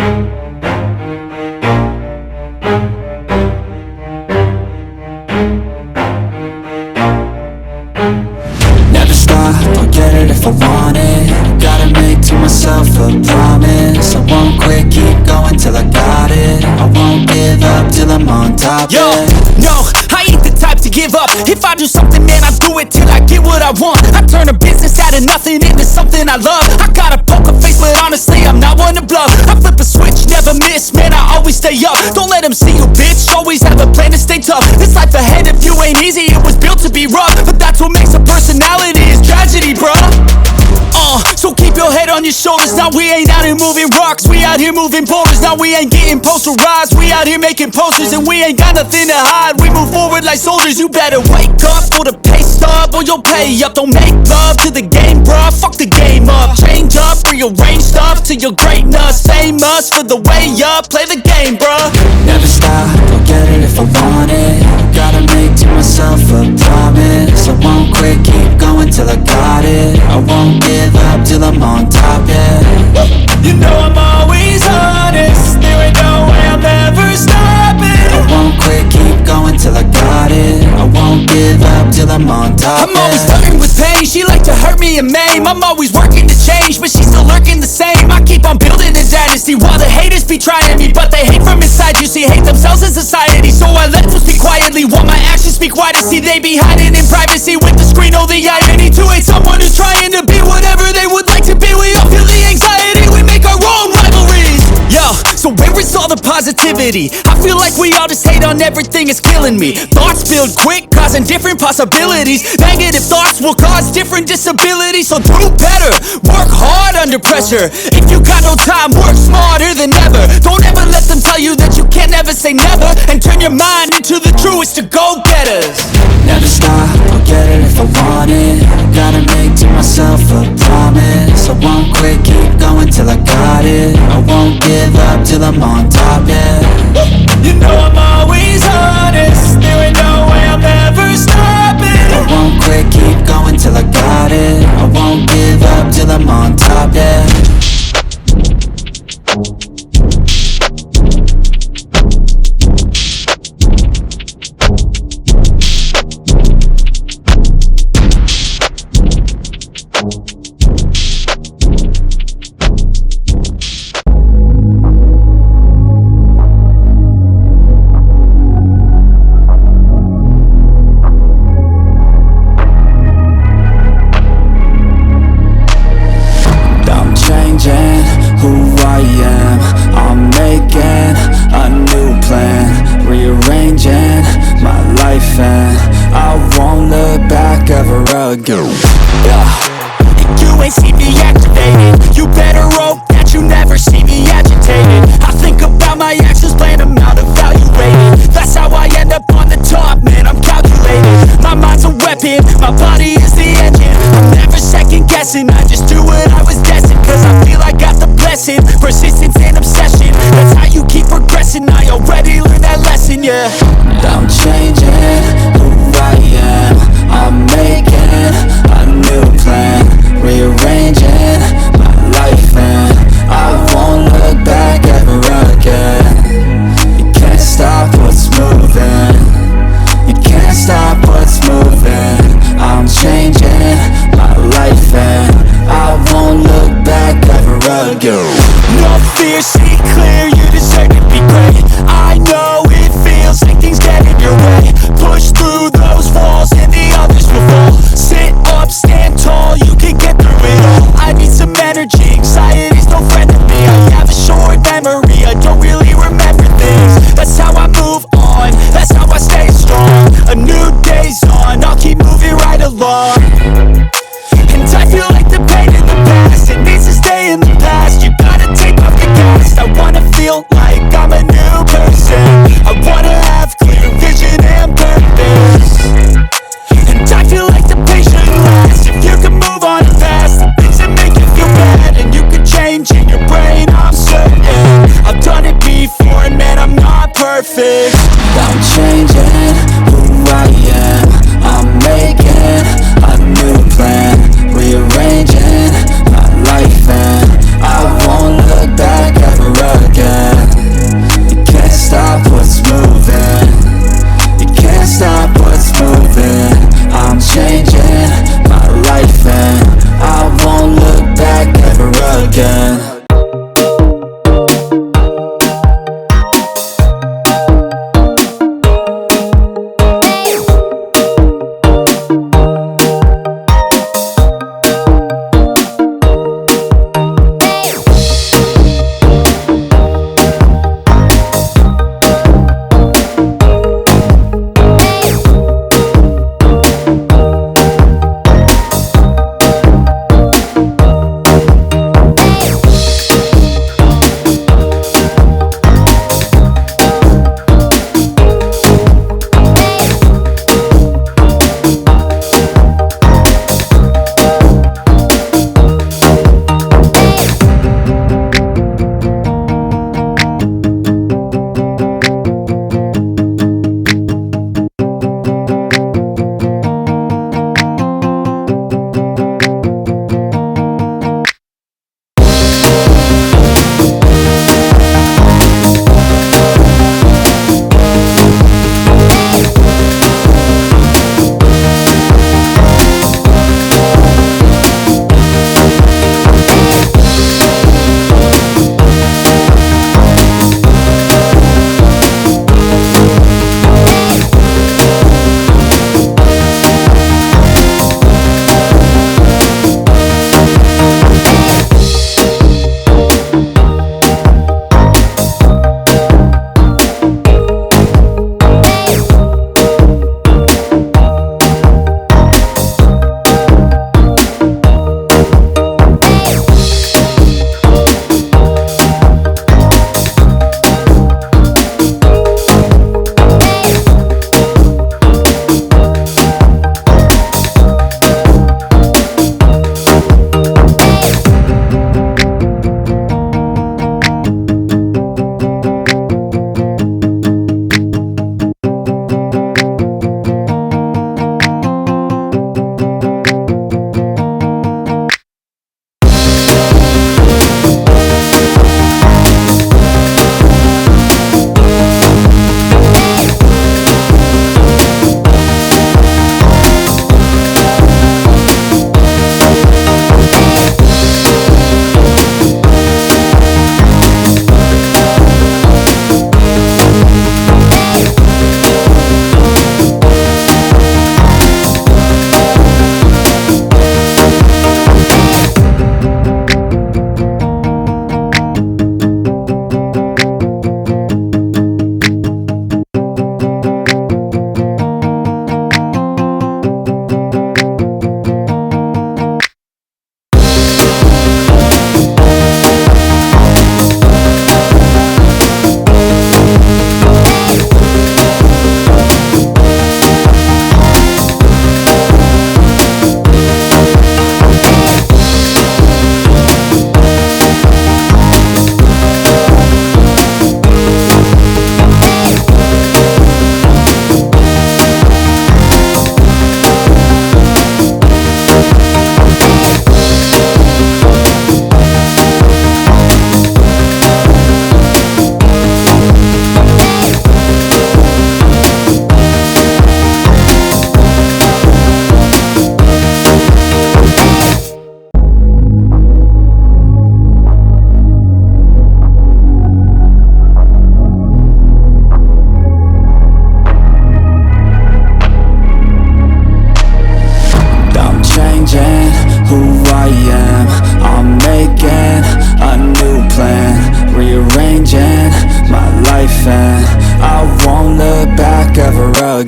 Never stop, I'll get it if I want it. Gotta make to myself a promise. I won't quit, keep going till I got it. I won't give up till I'm on top. Yo, no, I ain't the type to give up. If I do something, man, I do it till I get what I want. I turn a business out of nothing into something I love. I got a poker face, but honestly, I'm not one to bluff. I flip a switch, never miss, man, I always stay up. Don't let them see you, bitch, always have a plan to stay tough. This life ahead of you ain't easy, it was built to be rough. But that's what makes a personality, is tragedy, bruh. So keep your head on your shoulders. Now we ain't out here moving rocks, we out here moving boulders. Now we ain't getting posterized, we out here making posters. And we ain't got nothing to hide, we move forward like soldiers. You better wake up for the pay stub, or you'll pay up. Don't make love to the game, bruh, fuck the game up. Change up, rearrange stuff to your greatness. Famous for the way up, play the game, bruh. Never stop, I'll get it if I want it. Gotta make to myself a promise. I won't quit, keep going till I got it. I won't give up till I'm on top, yeah. You know I'm always honest, there ain't no way I'm ever stopping. I won't quit, keep going till I got it. I won't give up till I'm on top, I'm always flirting with pain, she like to hurt me and maim. I'm always working to change, but she's still lurking the same. I keep on building a dynasty while the haters be trying me. But they hate from inside, you see, hate themselves in society. So I let them speak quietly while my actions speak wider. See, they be hiding in privacy with the screen. Oh, the irony to hate someone who's trying to be whatever they would like to be. We all feel the anxiety, we make our own rivalries. Yo, so where is all the positivity? I feel like we all just hate on everything, it's killing me. Thoughts build quick, causing different possibilities. Negative thoughts will cause different disabilities. So do better, work hard under pressure. If you got no time, work smarter than ever. Don't ever let them tell you that you can't ever say never. And turn your mind into the truest of go-getters. Never stop, I'll get it if I want it. Gotta make to myself a promise. I won't quit, keep going till I got it. I won't give up till I'm on top, yeah. You know I'm always honest, there ain't no way I'm ever stopping. I won't quit, keep going till I got it. I won't give up till I'm on top, yeah. Who I am, I'm making a new plan, rearranging my life, and I won't look back ever again. You ain't see me activated, you better hope that you never see me agitated. I think about my actions, plan them out, evaluated. That's how I end up on the top, man, I'm calculated. My mind's a weapon, my body is the engine. I'm never second guessing, I just do what I was destined. Cause I feel I got the blessing, persistence and obsession. That's how you keep progressing, I already learned that lesson, yeah. I'm changing who I am, I'm making a new plan, rearranging my life, and I won't look back ever again. You can't stop what's moving, you can't stop what's moving. I'm changing my life, and I won't look back ever again. No fear, see clear, you deserve to be great. I know it feels like things get in your way. Push through those walls and the others will fall. Sit up, stand tall, you can get through it all. I need some energy, anxiety's no friend to me. I have a short memory, I don't really remember things. That's how I move on, that's how I stay strong. A new day's on, I'll keep moving right along. And I feel like the pain in the past, it needs to stay in the past. You gotta take off the gas, I wanna feel like I'm a new person. I wanna have clear vision and purpose. And I feel like the pain shouldn't last. If you can move on fast, the things that make you feel bad, and you can change in your brain, I'm certain. I've done it before, and man, I'm not perfect. I'm changing who I am, I'm making a new plan, rearranging my life, and I won't look back ever again. again.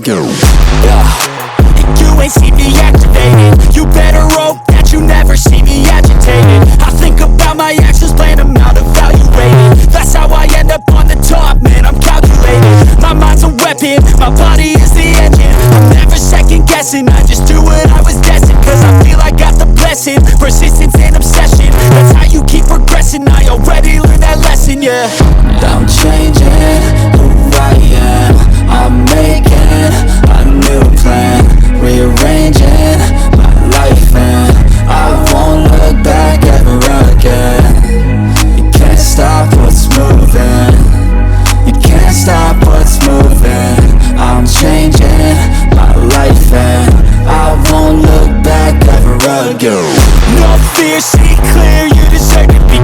go. You ain't see me activated. You better hope that you never see me agitated. I think about my actions, plan them out, evaluated. That's how I end up on the top, man, I'm calculated. My mind's a weapon, my body is the engine. I'm never second guessing, I just do what I was destined. Cause I feel I got the blessing, persistence and obsession. That's how you keep progressing, I already learned that lesson, yeah. I'm changing who I am, I'm making a new plan, rearranging my life and I won't look back ever again. You can't stop what's moving, you can't stop what's moving. I'm changing my life and I won't look back ever again. No fear, see clear, you deserve to be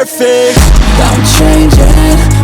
perfect. I'm changing